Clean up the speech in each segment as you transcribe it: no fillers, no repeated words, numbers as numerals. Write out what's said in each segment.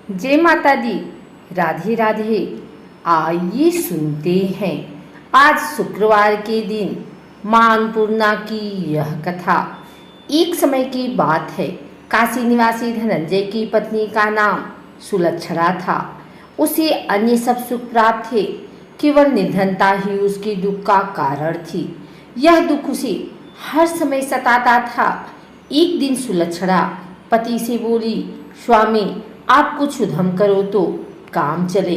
जय माता दी। राधे राधे। आइए सुनते हैं आज शुक्रवार के दिन मां अन्नपूर्णा की यह कथा। एक समय की बात है, काशी निवासी धनंजय की पत्नी का नाम सुलक्षणा था। उसे अन्य सब सुख प्राप्त थे, केवल निर्धनता ही उसके दुख का कारण थी। यह दुख उसे हर समय सताता था। एक दिन सुलक्षणा पति से बोली, स्वामी आप कुछ उद्यम करो तो काम चले।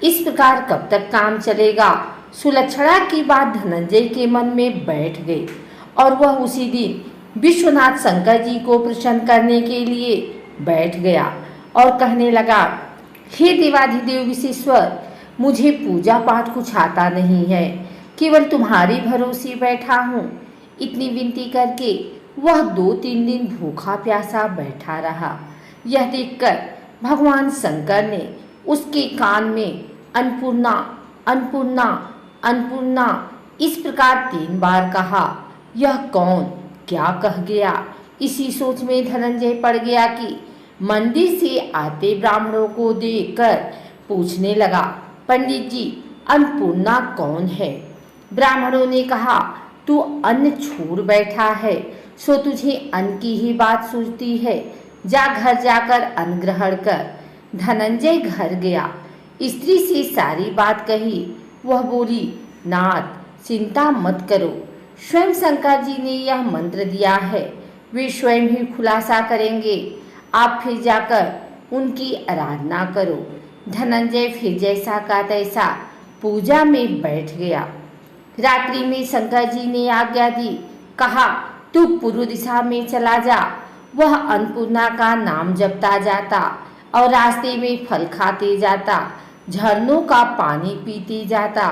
इस प्रकार कब तक काम चलेगा? सुलक्षणा की बात धनंजय के मन में बैठ गई और वह उसी दिन विश्वनाथ शंकर जी को प्रसन्न करने के लिए बैठ गया और कहने लगा, हे देवाधिदेव विश्वेश्वर, मुझे पूजा पाठ कुछ आता नहीं है, केवल तुम्हारे भरोसे बैठा हूँ। इतनी विनती करके वह 2-3 दिन भूखा प्यासा बैठा रहा। यह देखकर भगवान शंकर ने उसके कान में अन्नपूर्णा अन्नपूर्णा अन्नपूर्णा इस प्रकार 3 बार कहा। यह कौन क्या कह गया? इसी सोच में धनंजय पड़ गया कि मंदिर से आते ब्राह्मणों को देखकर पूछने लगा, पंडित जी अन्नपूर्णा कौन है? ब्राह्मणों ने कहा, तू अन्न छोड़ बैठा है, सो तुझे अन्न की ही बात सूझती है। जा घर जाकर अन्न ग्रहण कर। धनंजय घर गया, स्त्री से सारी बात कही। वह बोली, नाथ चिंता मत करो, स्वयं शंकर जी ने यह मंत्र दिया है, वे स्वयं ही खुलासा करेंगे। आप फिर जाकर उनकी आराधना करो। धनंजय फिर जैसा का तैसा पूजा में बैठ गया। रात्रि में शंकर जी ने आज्ञा दी, कहा तू पूर्व दिशा में चला जा। वह अन्नपूर्णा का नाम जपता जाता और रास्ते में फल खाते जाता, झरनों का पानी पीते जाता।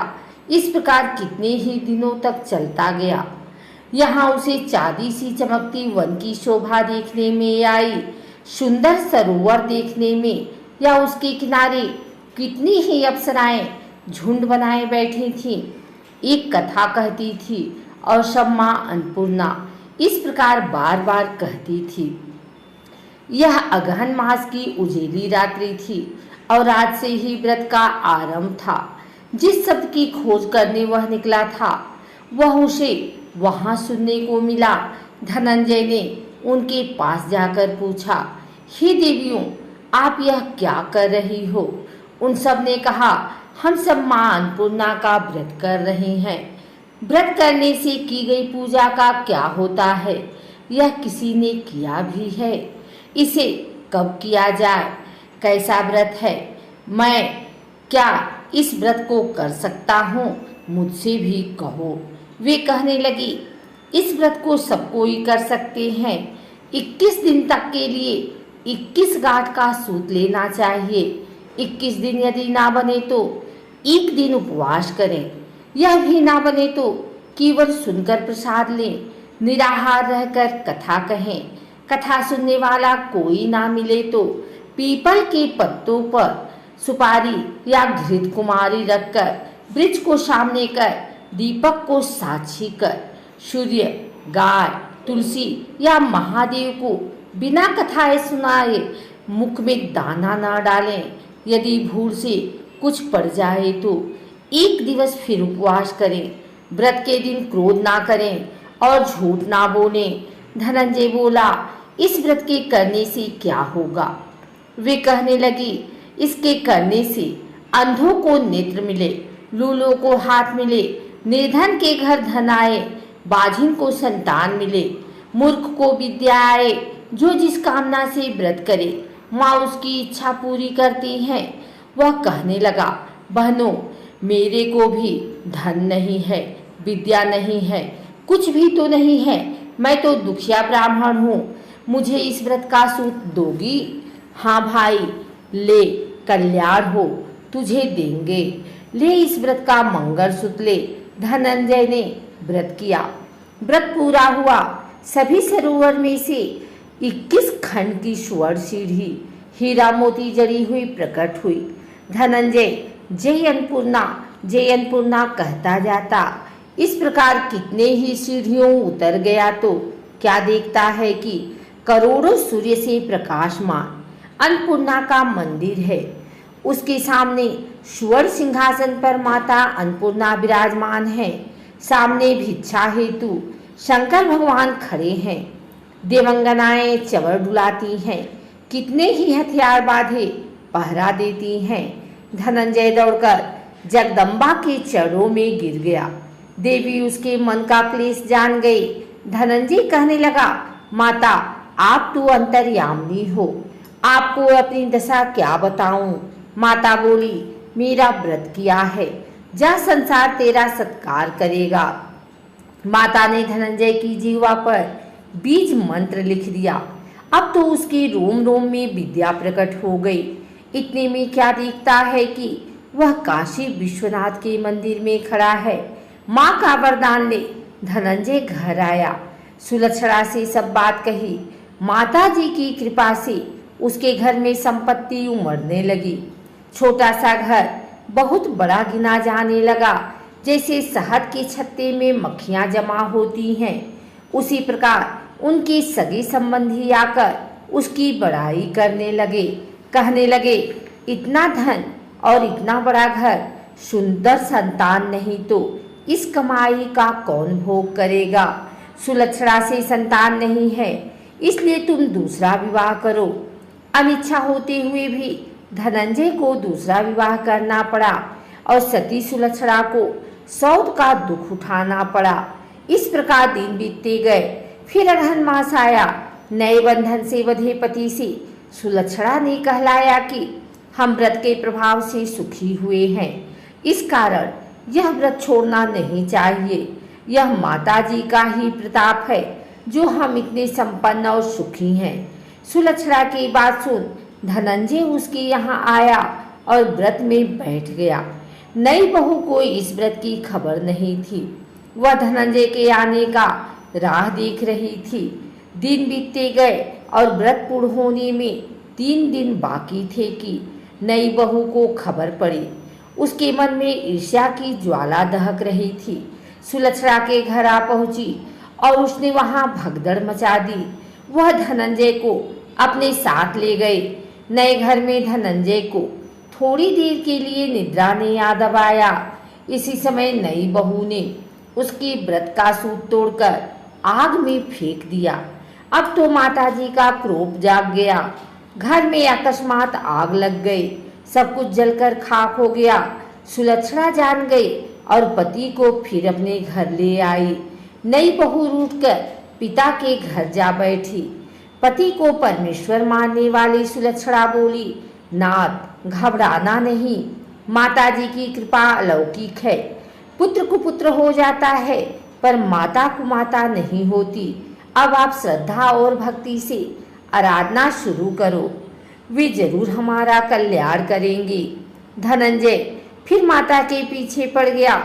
इस प्रकार कितने ही दिनों तक चलता गया। यहाँ उसे चांदी सी चमकती वन की शोभा देखने में आई, सुंदर सरोवर देखने में, या उसके किनारे कितनी ही अप्सराएं झुंड बनाए बैठी थीं। एक कथा कहती थी और सब मां अन्नपूर्णा इस प्रकार बार बार कहती थी। यह अगहन मास की उजेली रात्रि थी और आज से ही व्रत का आरंभ था। जिस शब्द की खोज करने वह निकला था, वह उसे वहां सुनने को मिला। धनंजय ने उनके पास जाकर पूछा, हे देवियों, आप यह क्या कर रही हो? उन सब ने कहा, हम सब मां अन्नपूर्णा का व्रत कर रहे हैं। व्रत करने से की गई पूजा का क्या होता है? यह किसी ने किया भी है? इसे कब किया जाए? कैसा व्रत है? मैं क्या इस व्रत को कर सकता हूँ? मुझसे भी कहो। वे कहने लगी, इस व्रत को सब कोई कर सकते हैं। 21 दिन तक के लिए 21 गांठ का सूत लेना चाहिए। 21 दिन यदि ना बने तो 1 दिन उपवास करें। यह भी ना बने तो केवल सुनकर प्रसाद लें। निराहार रहकर कथा कहें। कथा सुनने वाला कोई ना मिले तो पीपल के पत्तों पर सुपारी या घृत कुमारी रखकर, वृक्ष को सामने कर, दीपक को साक्षी कर, सूर्य, गाय, तुलसी या महादेव को बिना कथाएं सुनाए मुख में दाना न डालें। यदि भूल से कुछ पड़ जाए तो 1 दिवस फिर उपवास करें। व्रत के दिन क्रोध ना करें और झूठ ना बोलें। धनंजय बोला, इस व्रत के करने से क्या होगा? वे कहने लगी, इसके करने से अंधों को नेत्र मिले, लूलों को हाथ मिले, निर्धन के घर धन आए, बाझिन को संतान मिले, मूर्ख को विद्या आए। जो जिस कामना से व्रत करे, माँ उसकी इच्छा पूरी करती हैं। वह कहने लगा, बहनों, मेरे को भी धन नहीं है, विद्या नहीं है, कुछ भी तो नहीं है। मैं तो दुखिया ब्राह्मण हूँ। मुझे इस व्रत का सूत दोगी? हाँ भाई, ले, कल्याण हो, तुझे देंगे। ले इस व्रत का मंगलसूत्र ले। धनंजय ने व्रत किया। व्रत पूरा हुआ। सभी सरोवर में से 21 खंड की स्वर्ण सीढ़ी हीरा मोती जड़ी हुई प्रकट हुई। धनंजय जय अन्नपूर्णा कहता जाता। इस प्रकार कितने ही सीढ़ियों उतर गया तो क्या देखता है कि करोड़ों सूर्य से प्रकाशमान अन्नपूर्णा का मंदिर है। उसके सामने स्वर्ण सिंहासन पर माता अन्नपूर्णा विराजमान है। सामने भिक्षा हेतु शंकर भगवान खड़े हैं। देवंगनाएं चवर डुलाती हैं। कितने ही हथियार बांधे पहरा देती हैं। धनंजय दौड़कर जगदम्बा के चरणों में गिर गया। देवी उसके मन का क्लेश जान गई। धनंजय कहने लगा, माता आप तो अंतर्यामिनी हो, आपको अपनी दशा क्या बताऊं। माता बोली, मेरा व्रत किया है, जा संसार तेरा सत्कार करेगा। माता ने धनंजय की जीवा पर बीज मंत्र लिख दिया। अब तो उसके रोम रोम में विद्या प्रकट हो गई। इतने में क्या दिखता है कि वह काशी विश्वनाथ के मंदिर में खड़ा है। माँ का वरदान ले धनंजय घर आया। सुलक्षणा से सब बात कही। माता जी की कृपा से उसके घर में संपत्ति उमड़ने लगी। छोटा सा घर बहुत बड़ा गिना जाने लगा। जैसे शहद के छत्ते में मक्खियां जमा होती हैं, उसी प्रकार उनके सगे संबंधी आकर उसकी बड़ाई करने लगे। कहने लगे, इतना धन और इतना बड़ा घर, सुंदर संतान नहीं तो इस कमाई का कौन भोग करेगा। सुलक्षणा से संतान नहीं है, इसलिए तुम दूसरा विवाह करो। अनिच्छा होते हुए भी धनंजय को दूसरा विवाह करना पड़ा और सती सुलक्षणा को सौत का दुख उठाना पड़ा। इस प्रकार दिन बीतते गए। फिर अगहन मास आया। नए बंधन से बंधे पति से सुलक्षणा ने कहलाया कि हम व्रत के प्रभाव से सुखी हुए हैं, इस कारण यह व्रत छोड़ना नहीं चाहिए। यह माता जी का ही प्रताप है जो हम इतने संपन्न और सुखी हैं। सुलक्षणा की बात सुन धनंजय उसके यहाँ आया और व्रत में बैठ गया। नई बहू को इस व्रत की खबर नहीं थी। वह धनंजय के आने का राह देख रही थी। दिन बीतते गए और व्रत पूर्ण होने में 3 दिन बाकी थे कि नई बहू को खबर पड़ी। उसके मन में ईर्ष्या की ज्वाला दहक रही थी। सुलक्षणा के घर आ पहुंची और उसने वहां भगदड़ मचा दी। वह धनंजय को अपने साथ ले गए। नए घर में धनंजय को थोड़ी देर के लिए निद्रा ने याद आया। इसी समय नई बहू ने उसकी व्रत का सूत तोड़कर आग में फेंक दिया। अब तो माताजी का क्रोध जाग गया। घर में अकस्मात आग लग गई। सब कुछ जलकर खाक हो गया। सुलक्षणा जान गई और पति को फिर अपने घर ले आई। नई बहू रूठकर पिता के घर जा बैठी। पति को परमेश्वर मानने वाली सुलक्षणा बोली, नाथ घबराना नहीं, माताजी की कृपा अलौकिक है। पुत्र को पुत्र हो जाता है पर माता को माता नहीं होती। अब आप श्रद्धा और भक्ति से आराधना शुरू करो, वे जरूर हमारा कल्याण करेंगे। धनंजय फिर माता के पीछे पड़ गया।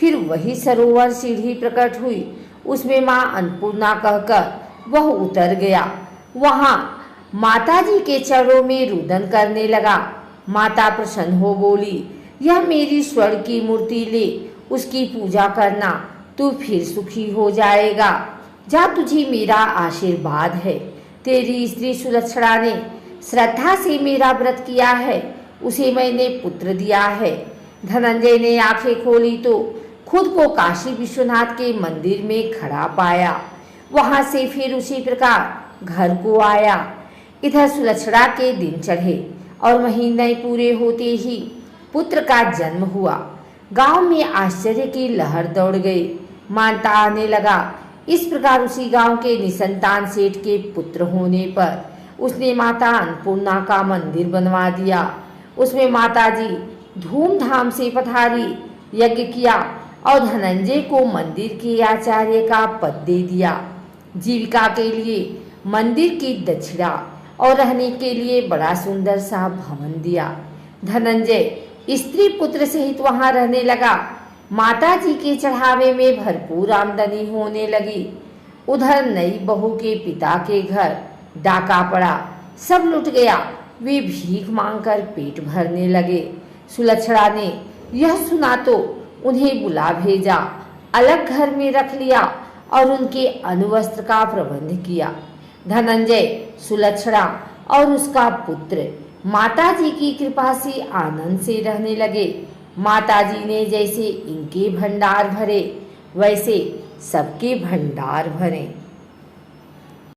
फिर वही सरोवर सीढ़ी प्रकट हुई। उसमें माँ अन्नपूर्णा कहकर वह उतर गया। वहां माताजी के चरणों में रुदन करने लगा। माता प्रसन्न हो बोली, यह मेरी स्वर्ण की मूर्ति ले, उसकी पूजा करना, तू फिर सुखी हो जाएगा। जा, तुझे मेरा आशीर्वाद है। तेरी स्त्री सुलक्षणा ने श्रद्धा से मेरा व्रत किया है, उसे मैंने पुत्र दिया है। धनंजय ने आंखें खोली तो खुद को काशी विश्वनाथ के मंदिर में खड़ा पाया। वहां से फिर उसी प्रकार घर को आया। इधर सुलक्षणा के दिन चढ़े और महीने पूरे होते ही पुत्र का जन्म हुआ। गांव में आश्चर्य की लहर दौड़ गई। मानता आने लगा। इस प्रकार उसी गांव के निसंतान सेठ के पुत्र होने पर उसने माता अन्नपूर्णा का मंदिर बनवा दिया। उसमें माताजी धूमधाम से पधारी, यज्ञ किया और धनंजय को मंदिर के आचार्य का पद दे दिया। जीविका के लिए मंदिर की दक्षिणा और रहने के लिए बड़ा सुंदर सा भवन दिया। धनंजय स्त्री पुत्र सहित वहां रहने लगा। माता जी के चढ़ावे में भरपूर आमदनी होने लगी। उधर नई बहू के पिता के घर डाका पड़ा, सब लुट गया। वे भीख मांगकर पेट भरने लगे। सुलक्षणा ने यह सुना तो उन्हें बुला भेजा, अलग घर में रख लिया और उनके अनुवस्त्र का प्रबंध किया। धनंजय, सुलक्षणा और उसका पुत्र माताजी की कृपा से आनंद से रहने लगे। माताजी ने जैसे इनके भंडार भरे, वैसे सबके भंडार भरे।